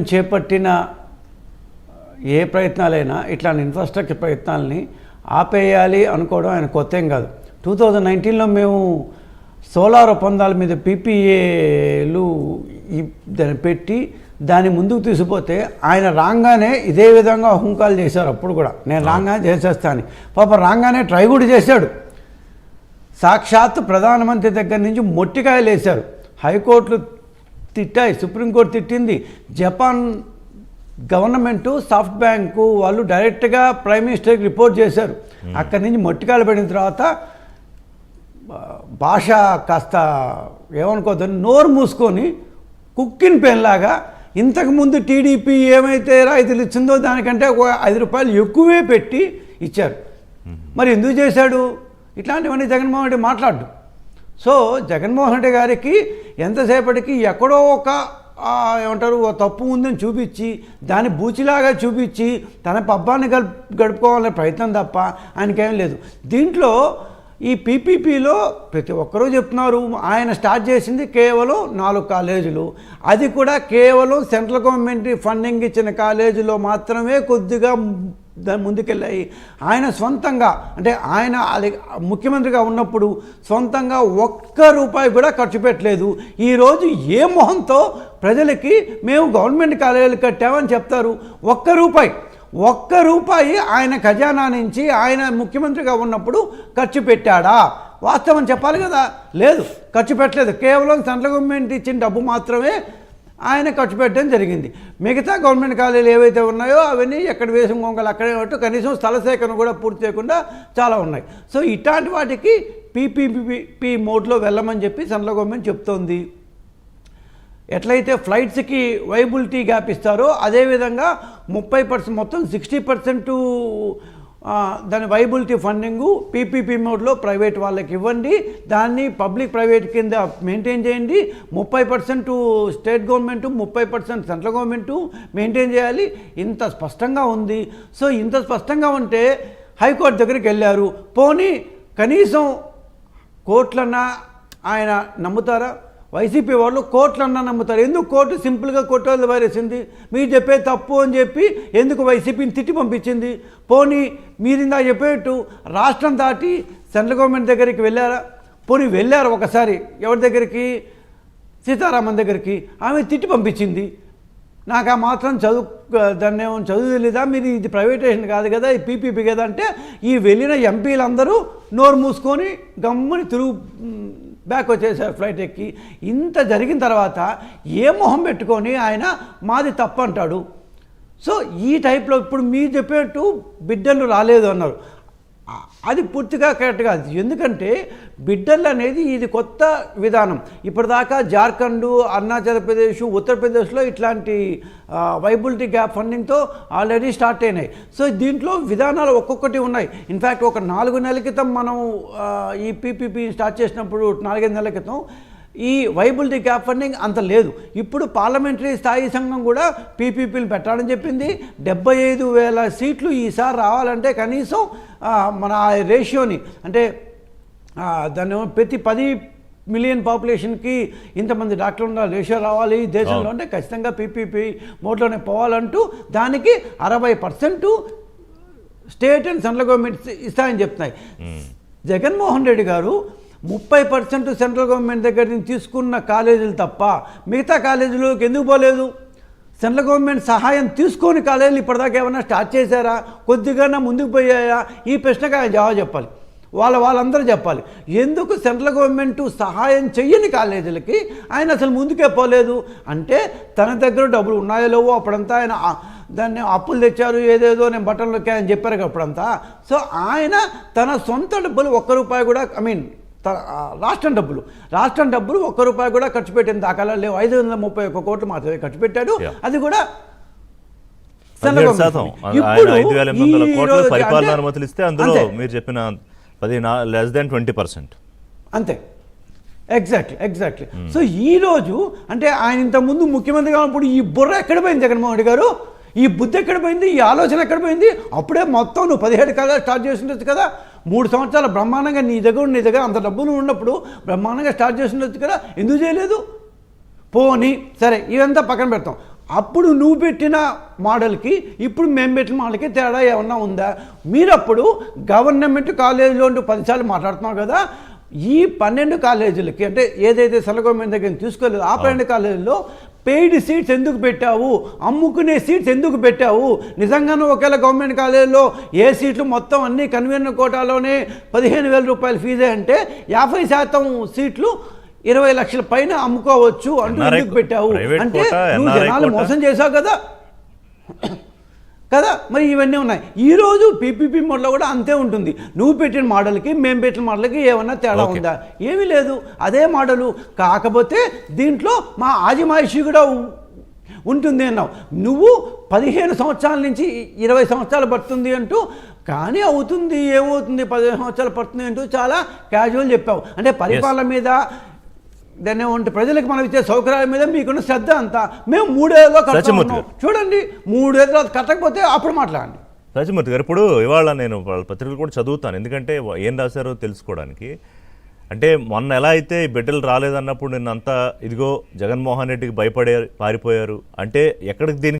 చేపట్టిన ఏ ప్రయత్నాలైనా ఇట్లాంటి ఇన్ఫ్రాస్ట్రక్చర్ ప్రయత్నాలని ఆపేయాలి అనుకోవడం ఆయన కొత్త ఏం కాదు. 2019లో మేము సోలార్ ఒప్పందాల మీద పీపీఏలు దాన్ని పెట్టి దాన్ని ముందుకు తీసుకుపోతే ఆయన రాగానే ఇదే విధంగా హుంకాలు చేశారు. అప్పుడు కూడా నేను రాగానే చేసేస్తాను, పాప రాగానే ట్రై కూడా చేశాడు. సాక్షాత్ ప్రధానమంత్రి దగ్గర నుంచి మొట్టికాయలు వేశారు. హైకోర్టులు తిట్టాయి, సుప్రీంకోర్టు తిట్టింది. జపాన్ గవర్నమెంటు సాఫ్ట్ బ్యాంకు వాళ్ళు డైరెక్ట్గా ప్రైమ్ మినిస్టర్కి రిపోర్ట్ చేశారు. అక్కడి నుంచి మొట్టికాయలు పడిన తర్వాత భాష కాస్త ఏమనుకోద్దని నోరు మూసుకొని కుక్కిన్ పెన్ లాగా ఇంతకుముందు టీడీపీ ఏమైతే రాయితీలు ఇచ్చిందో దానికంటే ఒక 5 రూపాయలు ఎక్కువే పెట్టి ఇచ్చారు. మరి ఎందుకు చేశాడు? ఇట్లాంటివన్నీ జగన్మోహన్ రెడ్డి మాట్లాడు. సో జగన్మోహన్ రెడ్డి గారికి ఎంతసేపటికి ఎక్కడో ఒక ఏమంటారు తప్పు ఉందని చూపించి దాన్ని బూచిలాగా చూపించి తన పబ్బాన్ని గడుపుకోవాలనే ప్రయత్నం తప్ప ఆయనకేం లేదు. దీంట్లో ఈ పీపీపీలో ప్రతి ఒక్కరూ చెప్తున్నారు ఆయన స్టార్ట్ చేసింది కేవలం 4 కాలేజీలు, అది కూడా కేవలం సెంట్రల్ గవర్నమెంట్ ఫండింగ్ ఇచ్చిన కాలేజీలో మాత్రమే కొద్దిగా దాని ముందుకెళ్ళాయి. ఆయన సొంతంగా అంటే ఆయన ముఖ్యమంత్రిగా ఉన్నప్పుడు సొంతంగా ₹1 కూడా ఖర్చు పెట్టలేదు. ఈరోజు ఏ మొహంతో ప్రజలకి మేము గవర్నమెంట్ కాలేజీలు కట్టామని చెప్తారు? ₹1 ఆయన ఖజానా నుంచి ఆయన ముఖ్యమంత్రిగా ఉన్నప్పుడు ఖర్చు పెట్టాడా? వాస్తవం చెప్పాలి కదా. లేదు, ఖర్చు పెట్టలేదు. కేవలం సెంట్రల్ గవర్నమెంట్ ఇచ్చిన డబ్బు మాత్రమే ఆయన ఖర్చు పెట్టడం జరిగింది. మిగతా గవర్నమెంట్ కాలేజీలు ఏవైతే ఉన్నాయో అవన్నీ ఎక్కడ వేసిన గొంగలు అక్కడే ఉంటూ కనీసం స్థల సేకరణ కూడా పూర్తి చేయకుండా చాలా ఉన్నాయి. సో ఇట్లాంటి వాటికి పీపీపీ మోడ్లో వెళ్ళమని చెప్పి సెంట్రల్ గవర్నమెంట్ చెప్తోంది. ఎట్లయితే ఫ్లైట్స్కి వైబిలిటీ గ్యాప్ ఇస్తారో అదేవిధంగా 30% మొత్తం 60% దాని వైబిలిటీ ఫండింగు పీపీపీ మోడ్లో ప్రైవేట్ వాళ్ళకి ఇవ్వండి, దాన్ని పబ్లిక్ ప్రైవేట్ కింద మెయింటైన్ చేయండి. 30% state government 30% central government maintain చేయాలి. ఇంత స్పష్టంగా ఉంది. సో ఇంత స్పష్టంగా ఉంటే హైకోర్టు దగ్గరికి వెళ్ళారు. పోనీ కనీసం కోర్టులన్నా ఆయన నమ్ముతారా? వైసీపీ వాళ్ళు కోర్టులన్నా నమ్ముతారు. ఎందుకు కోర్టు సింపుల్గా కోర్టు వారేసింది? మీరు చెప్పే తప్పు అని చెప్పి ఎందుకు వైసీపీని తిట్టి పంపించింది? పోనీ మీరు ఇందా చెప్పేట్టు రాష్ట్రం దాటి సెంట్రల్ గవర్నమెంట్ దగ్గరికి వెళ్ళారా? పోనీ వెళ్ళారు ఒకసారి. ఎవరి దగ్గరికి? సీతారామన్ దగ్గరికి. ఆమె తిట్టి పంపించింది. నాకు ఆ మాత్రం దాన్ని ఏమో చదువు తెలీదా? మీరు ఇది ప్రైవేటేషన్ కాదు కదా, ఇది పీపీపీ కదా అంటే ఈ వెళ్ళిన ఎంపీలందరూ నోరు మూసుకొని గమ్ముని బ్యాక్ వచ్చేసారు ఫ్లైట్ ఎక్కి. ఇంత జరిగిన తర్వాత ఏ మొహం పెట్టుకొని ఆయన మాది తప్పు అంటాడు? సో ఈ టైప్లో ఇప్పుడు మీరు చెప్పేట్టు బిడ్డలు రాలేదు అన్నారు, అది పూర్తిగా కరెక్ట్ కాదు. ఎందుకంటే బిడ్డలు అనేది ఇది కొత్త విధానం. ఇప్పటిదాకా జార్ఖండ్, అరుణాచల్ ప్రదేశ్, ఉత్తరప్రదేశ్లో ఇట్లాంటి వైబిలిటీ గ్యాప్ ఫండింగ్తో ఆల్రెడీ స్టార్ట్ అయినాయి. సో దీంట్లో విధానాలు ఒక్కొక్కటి ఉన్నాయి. ఇన్ఫ్యాక్ట్ ఒక 4 నెలల క్రితం మనం ఈ పీపీపీ స్టార్ట్ చేసినప్పుడు 4-5 నెలల క్రితం ఈ వైబిలిటీ గ్యాప్ ఫండింగ్ అంత లేదు. ఇప్పుడు పార్లమెంటరీ స్థాయి సంఘం కూడా పీపీపీలు పెట్టాలని చెప్పింది. 75,000 సీట్లు ఈసారి రావాలంటే కనీసం మన రేషియోని అంటే దాన్ని ప్రతి 10 మిలియన్ పాపులేషన్కి ఇంతమంది డాక్టర్లు ఉండాలి, రేషియో రావాలి దేశంలో అంటే ఖచ్చితంగా పీపీపీ మోడ్లోనే పోవాలంటూ దానికి 60% స్టేట్ అండ్ సెంట్రల్ గవర్నమెంట్ ఇస్తాయని చెప్తున్నాయి. జగన్మోహన్ రెడ్డి గారు 30% సెంట్రల్ గవర్నమెంట్ దగ్గర నుంచి తీసుకున్న కాలేజీలు తప్ప మిగతా కాలేజీలోకి ఎందుకు పోలేదు? సెంట్రల్ గవర్నమెంట్ సహాయం తీసుకొని కాలేజీలు ఇప్పటిదాకా ఏమైనా స్టార్ట్ చేశారా? కొద్దిగా ముందుకు పోయాయా? ఈ ప్రశ్నకు ఆయన జవాబు చెప్పాలి. వాళ్ళందరూ చెప్పాలి. ఎందుకు సెంట్రల్ గవర్నమెంట్ సహాయం చెయ్యని కాలేజీలకి ఆయన అసలు ముందుకే పోలేదు? అంటే తన దగ్గర డబ్బులు ఉన్నాయో లేవో అప్పుడంతా ఆయన దాన్ని అప్పులు తెచ్చారు, ఏదేదో నేను బట్టలు నొక్కాయని చెప్పారు అప్పుడంతా. సో ఆయన తన సొంత డబ్బులు ₹1 కూడా రాష్ట్రం డబ్బులు ₹1 కూడా ఖర్చు పెట్టిన దాఖలా లేవు. 531 కోట్లు మాత్రమే ఖర్చు పెట్టాడు. అది కూడా పరిపాలన అనుమతులు ఇస్తే అందులో మీరు చెప్పిన 20% అంతే. ఎగ్జాక్ట్లీ. సో ఈరోజు అంటే ఆయన ఇంతకుముందు ముఖ్యమంత్రిగా ఉన్నప్పుడు ఈ బుర్ర ఎక్కడ పోయింది జగన్మోహన్ రెడ్డి గారు? ఈ బుద్ధి ఎక్కడ పోయింది? ఈ ఆలోచన ఎక్కడ పోయింది? అప్పుడే మొత్తం నువ్వు 17 కాలేజీలు స్టార్ట్ చేసి ఉండొచ్చు కదా. 3 సంవత్సరాలు బ్రహ్మాండంగా నీ దగ్గర అంత డబ్బులు ఉన్నప్పుడు బ్రహ్మాండంగా స్టార్ట్ చేసి ఉండొచ్చు కదా. ఎందుకు చేయలేదు? పోనీ సరే ఇదంతా పక్కన పెడతాం. అప్పుడు నువ్వు పెట్టిన మోడల్కి ఇప్పుడు మేము పెట్టిన మోడల్కి తేడా ఏమన్నా ఉందా? మీరు అప్పుడు గవర్నమెంట్ కాలేజీలో 10 సార్లు మాట్లాడుతున్నావు కదా, ఈ 12 కాలేజీలకి అంటే ఏదైతే సెంట్రల్ గవర్నమెంట్ దగ్గర తీసుకోలేదు ఆ 12 కాలేజీల్లో పెయిడ్ సీట్స్ ఎందుకు పెట్టావు, అమ్ముకునే సీట్స్ ఎందుకు పెట్టావు? నిజంగానూ ఒకవేళ గవర్నమెంట్ కాలేజీలో ఏ సీట్లు మొత్తం అన్ని కన్వీనర్ కోటాలోనే 15,000 రూపాయల ఫీజే అంటే 50% సీట్లు 20 లక్షల పైన అమ్ముకోవచ్చు అంటూ ఎందుకు పెట్టావు? అంటే నువ్వు జనాలు మోసం చేసావు కదా కదా. మరి ఇవన్నీ ఉన్నాయి. ఈరోజు పీపీపీ మోడల్లో కూడా అంతే ఉంటుంది. నువ్వు పెట్టిన మోడల్కి మేము పెట్టిన మోడల్కి ఏమన్నా తేడా ఉందా? ఏమీ లేదు, అదే మోడలు. కాకపోతే దీంట్లో మా ఆజిమాయిషి కూడా ఉంటుంది అన్నావు. నువ్వు 15 సంవత్సరాల నుంచి 20 సంవత్సరాలు పడుతుంది అంటూ, కానీ అవుతుంది ఏమవుతుంది 15 సంవత్సరాలు పడుతుంది అంటూ చాలా క్యాజువల్ చెప్పావు. అంటే పరిపాలన మీద దాన్ని ఏమంటే ప్రజలకు మనం ఇచ్చే సౌకర్యాల మీద మీకున్న శ్రద్ధ అంతా. మేము 3 ఏళ్ళలో కట్టుకుంటున్నాం చూడండి, 3 ఏళ్ళలో కట్టకపోతే అప్పుడు మాట్లాడండి. సత్యమూర్తి గారు, ఇప్పుడు ఇవాళ నేను వాళ్ళ పత్రికలు కూడా చదువుతాను, ఎందుకంటే ఏం రాశారో తెలుసుకోవడానికి. అంటే మొన్న ఎలా అయితే ఈ బిడ్డలు రాలేదన్నప్పుడు నిన్నంతా ఇదిగో జగన్మోహన్ రెడ్డికి భయపడే పారిపోయారు అంటే ఎక్కడికి దీనికి